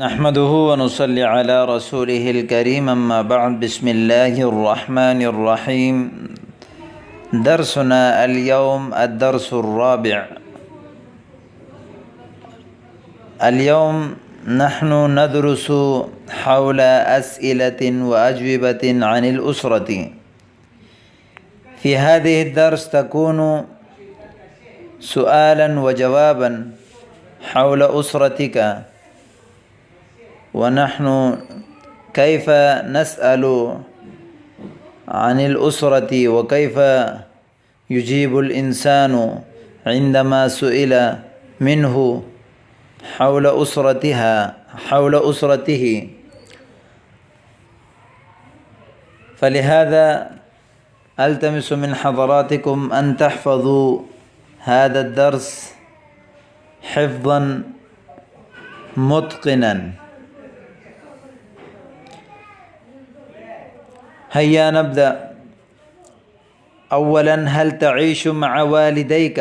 نحمده ونصلي على رسوله الكريم أما بعد بسم الله الرحمن الرحيم درسنا اليوم الدرس الرابع. اليوم نحن ندرس حول أسئلة وأجوبة عن الأسرة. في هذه الدرس تكون سؤالا وجوابا حول أسرتك، ونحن كيف نسأل عن الأسرة وكيف يجيب الإنسان عندما سئل منه حول أسرته. فلهذا ألتمس من حضراتكم أن تحفظوا هذا الدرس حفظا متقنا. هيا نبدأ. اولا هل تعيش مع والديك؟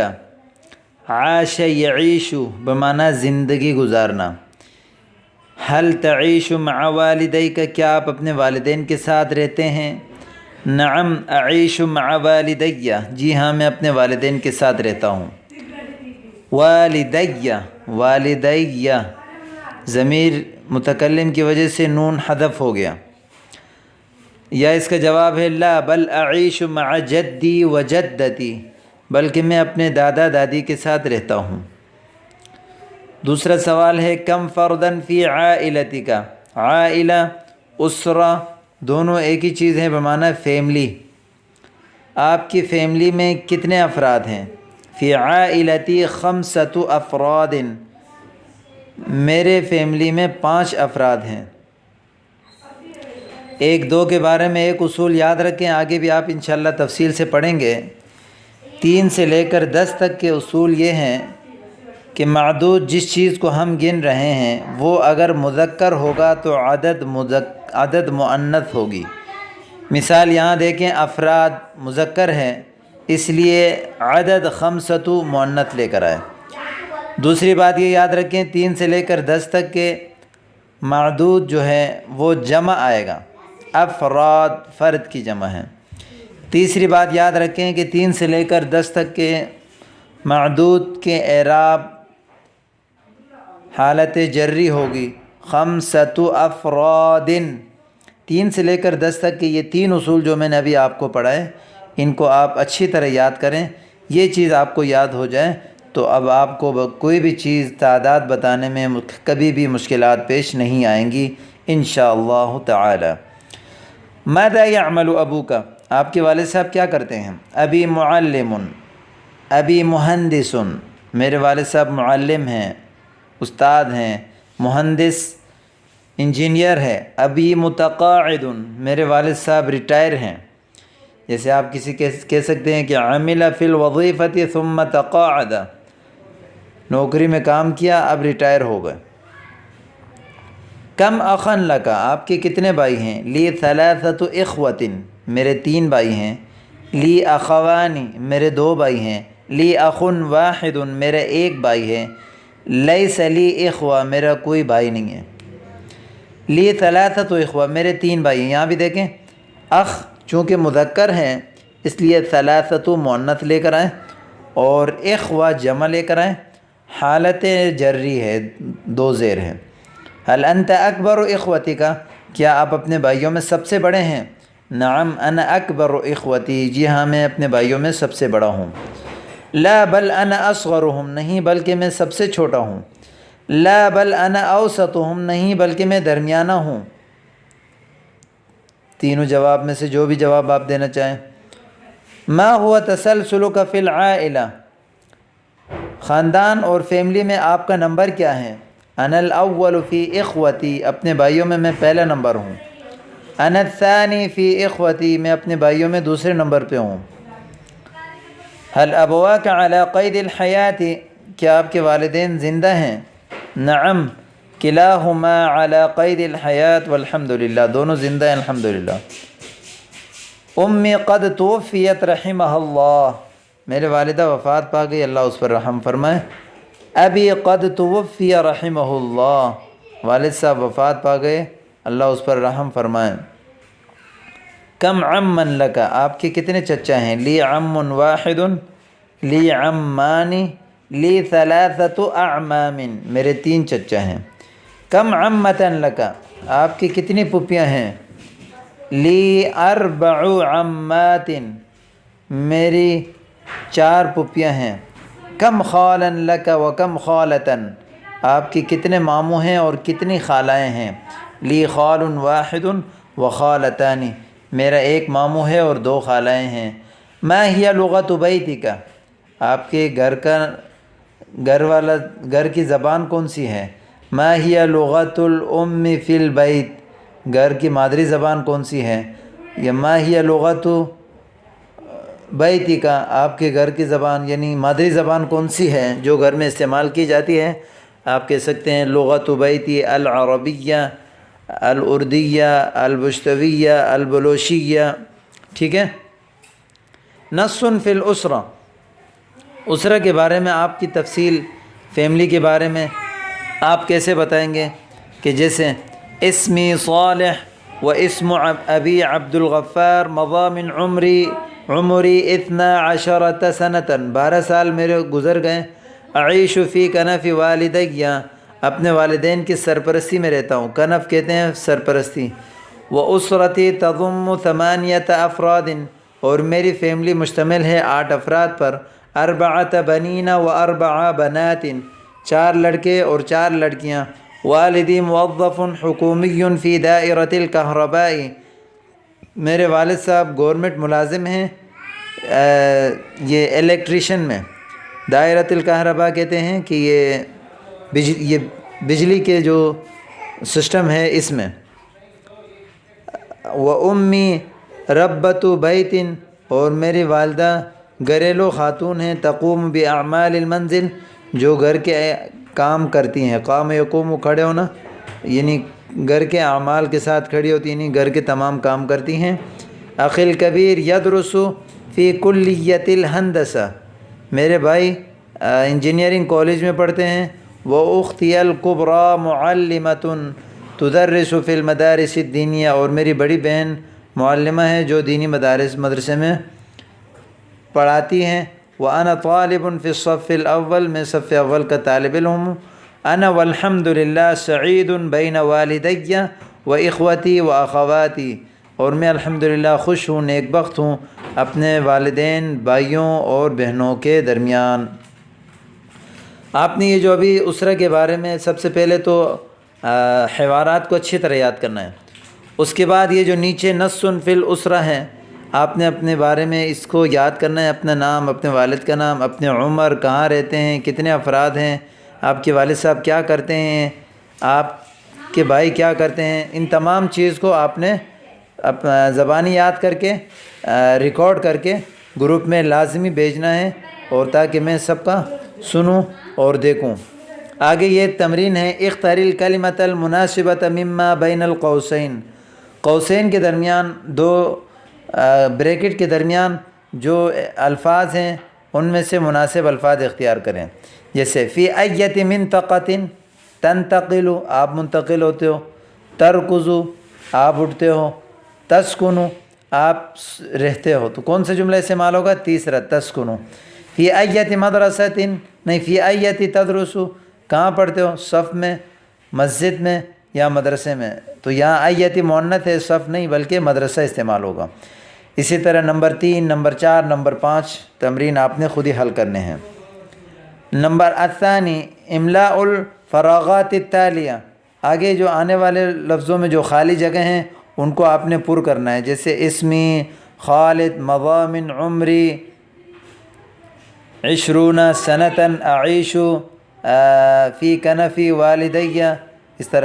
عاش يعيش بمعنی زندگی گزارنا. هل تعيش مع والديك؟ کیا آپ اپنے والدین کے ساتھ رہتے ہیں؟ نعم اعيش مع والدي، جی ہاں میں اپنے والدین کے ساتھ رہتا ہوں. والدی ضمیر متکلم کی وجہ سے نون حذف ہو گیا. یا اس کا جواب ہے لا بل اعیش مع جدی و جدتی، بلکہ میں اپنے دادا دادی کے ساتھ رہتا ہوں. دوسرا سوال ہے کم فردن فی عائلتک؟ عائلہ اسرہ دونوں ایک ہی چیز ہیں بمعنی فیملی. آپ کی فیملی میں کتنے افراد ہیں؟ فی عائلتی 5 افراد، میرے فیملی میں 5 افراد ہیں. 1-2 کے بارے میں ایک اصول یاد رکھیں، آگے بھی آپ انشاءاللہ تفصیل سے پڑھیں گے. 3 سے لے کر 10 تک کے اصول یہ ہیں کہ معدود جس چیز کو ہم گن رہے ہیں وہ اگر مذکر ہوگا تو عدد مؤنث ہوگی. مثال یہاں دیکھیں، افراد مذکر ہے اس لیے عدد 5 مؤنث لے کر آئے. دوسری بات یہ یاد رکھیں 3 سے لے کر 10 تک کے معدود جو ہے وہ جمع آئے گا، افراد فرد کی جمع ہے. تیسری بات یاد رکھیں کہ 3 سے لے کر 10 تک کے معدود کے اعراب حالت جری ہوگی 5 افراد. 3 سے لے کر 10 تک کے یہ 3 اصول جو میں نے ابھی آپ کو پڑھائے ان کو آپ اچھی طرح یاد کریں. یہ چیز آپ کو یاد ہو جائے تو اب آپ کو کوئی بھی چیز تعداد بتانے میں کبھی بھی مشکلات پیش نہیں آئیں گی انشاءاللہ تعالی. ماذا يعمل ابوک؟ آپ کے والد صاحب کیا کرتے ہیں؟ ابی معلم، ابی مہندس، میرے والد صاحب معلم ہیں، استاد ہیں. مہندس انجینئر ہے. ابی متقاعد، میرے والد صاحب ریٹائر ہیں. جیسے آپ کسی کہہ سکتے ہیں کہ عمل فی الوظیفۃ ثم تقاعد، نوکری میں کام کیا اب ریٹائر ہو گئے. کم اخن لک، آپ کے کتنے بھائی ہیں؟ لی 3 اخوۃ، میرے 3 بھائی ہیں. لی اخوان، میرے 2 بھائی ہیں. لی اخ واحد، میرا 1 بھائی ہے. لیس لی اخوہ، میرا کوئی بھائی نہیں ہے. لی 3 اخوہ، میرے 3 بھائی ہیں. یہاں بھی دیکھیں اخ چونکہ مذکر ہیں اس لیے 3 مؤنث لے کر آئیں اور اخوہ جمع لے کر آئیں. حالت جری ہے، 2 زیر ہے. هل انت اکبر اخوتک؟ کیا آپ اپنے بھائیوں میں سب سے بڑے ہیں؟ نعم انا اکبر اخوتی، جی ہاں میں اپنے بھائیوں میں سب سے بڑا ہوں. لا بل انا اصغرهم، نہیں بلکہ میں سب سے چھوٹا ہوں. لا بل انا اوسطهم، نہیں بلکہ میں درمیانہ ہوں. تینوں جواب میں سے جو بھی جواب آپ دینا چاہیں. ما هو تسلسلک فی العائلہ؟ خاندان اور فیملی میں آپ کا نمبر کیا ہے؟ انا الاول فی اخوتی، اپنے بھائیوں میں پہلا نمبر ہوں. انا الثانی فی اخوتی، میں اپنے بھائیوں میں دوسرے نمبر پہ ہوں. هل ابواک علی قید الحیات؟ کیا آپ کے والدین زندہ ہیں؟ نعم کلاہما علی قید الحیات والحمدللہ، دونوں زندہ ہیں الحمدللہ. امی قد توفیت رحمہ اللہ، میرے والدہ وفات پا گئی، اللہ اس پر رحم فرمائے. ابی قد توفی رحمہ اللہ، والد صاحب وفات پا گئے، اللہ اس پر رحم فرمائیں۔ کم عمن لکا، آپ کے کتنے چچا ہیں؟ لی عم واحد، لی عمان، لی ثلاثۃ اعمام، میرے 3 چچا ہیں۔ کم عمتن لکا، آپ کی کتنی پھوپھیاں ہیں؟ لی 4 عمات، میری 4 پھوپھیاں ہیں۔ کم خالا لکا و کم خالتن، آپ کی کتنے ماموں ہیں اور کتنی خالائیں ہیں؟ لی خال واحد و خالتان، میرا 1 ماموں ہے اور 2 خالائیں ہیں۔ ما ہی لغت بیتک، آپ کے گھر کی زبان کون سی ہے؟ ما ہی لغت الام فی البیت، گھر کی مادری زبان کون سی ہے؟ یا ما ہی لغت بیتک، آپ کے گھر کی زبان یعنی مادری زبان کون سی ہے جو گھر میں استعمال کی جاتی ہے؟ آپ کہہ سکتے ہیں لغت بیتی العربیہ، الاردیہ، البشتویہ، البلوشیہ، ٹھیک ہے۔ نص فی الاسرہ، اسرہ کے بارے میں آپ کی تفصیل، فیملی کے بارے میں آپ کیسے بتائیں گے؟ کہ جیسے اسمی صالح و اسم ابی عبد الغفار، مضى من عمری 12 سنة، 12 سال میرے گزر گئے۔ اعیش فی کنف والدی، اپنے والدین کی سرپرستی میں رہتا ہوں، کنف کہتے ہیں سرپرستی۔ و اسرتی تضم 8 افراد، اور میری فیملی مشتمل ہے 8 افراد پر۔ 4 بنین و 4 بنات، 4 لڑکے اور 4 لڑکیاں۔ والدی موظف حکومی فی دائرۃ الکہرباء، میرے والد صاحب گورنمنٹ ملازم ہیں یہ الیکٹریشین میں، دائرۃ الکہرباء کہتے ہیں کہ یہ بجلی کے جو سسٹم ہے اس میں۔ و امی ربۃ بیت، اور میری والدہ گھریلو خاتون ہیں، تقوم باعمال المنزل، جو گھر کے کام کرتی ہیں۔ قام یقوم، کھڑے ہونا، یعنی گھر کے اعمال کے ساتھ کھڑی ہوتی ہیں، یعنی گھر کے تمام کام کرتی ہیں۔ اخی الکبیر یدرس فی کلیۃ الہندسہ، میرے بھائی انجینئرنگ کالج میں پڑھتے ہیں۔ و اختی الکبریٰ معلمۃ تدرس فی المدارس الدینیہ، اور میری بڑی بہن معلمہ ہے جو دینی مدرسے میں پڑھاتی ہیں۔ وانا طالب فی الصف الاول، میں صف اول کا طالب علم ہوں۔ انا والحمد للہ سعید بین والدی و اخوتی و اخواتی، اور میں الحمدللہ خوش ہوں، نیک بخت ہوں اپنے والدین، بھائیوں اور بہنوں کے درمیان۔ آپ نے یہ جو ابھی اسرہ کے بارے میں، سب سے پہلے تو حوارات کو اچھی طرح یاد کرنا ہے۔ اس کے بعد یہ جو نیچے نص فی الاسرہ ہے، آپ نے اپنے بارے میں اس کو یاد کرنا ہے، اپنا نام، اپنے والد کا نام، اپنے عمر، کہاں رہتے ہیں، کتنے افراد ہیں، آپ کے والد صاحب کیا کرتے ہیں، آپ کے بھائی کیا کرتے ہیں، ان تمام چیز کو آپ نے زبانی یاد کر کے ریکارڈ کر کے گروپ میں لازمی بھیجنا ہے، اور تاکہ میں سب کا سنوں اور دیکھوں۔ آگے یہ تمرین ہے، اختر الکلمۃ المناسبۃ مما بین القوسین، قوسین کے درمیان 2 بریکٹ کے درمیان جو الفاظ ہیں ان میں سے مناسب الفاظ اختیار کریں۔ جیسے فی ایت منطقۃ تنتقل، آپ منتقل ہوتے ہو، ترکض، آپ اٹھتے ہو، تسکن، آپ رہتے ہو، تو کون سا جملہ استعمال ہوگا؟ تیسرا، تسکن۔ فی ایت مدرسۃ، نہیں، فی ایت تدرس، کہاں پڑھتے ہو؟ صف میں، مسجد میں یا مدرسے میں، تو یہاں ایت مؤنث ہے، صف نہیں بلکہ مدرسہ استعمال ہوگا۔ اسی طرح نمبر 3، نمبر 4، نمبر 5 تمرین آپ نے خود ہی حل کرنے ہیں۔ نمبر الثانی املاء الفراغات التالیہ، آگے جو آنے والے لفظوں میں جو خالی جگہ ہیں ان کو آپ نے پر کرنا ہے۔ جیسے اسمی خالد، مضى من عمری 20 سنة، اعیش فی کنف والدی، اس طرح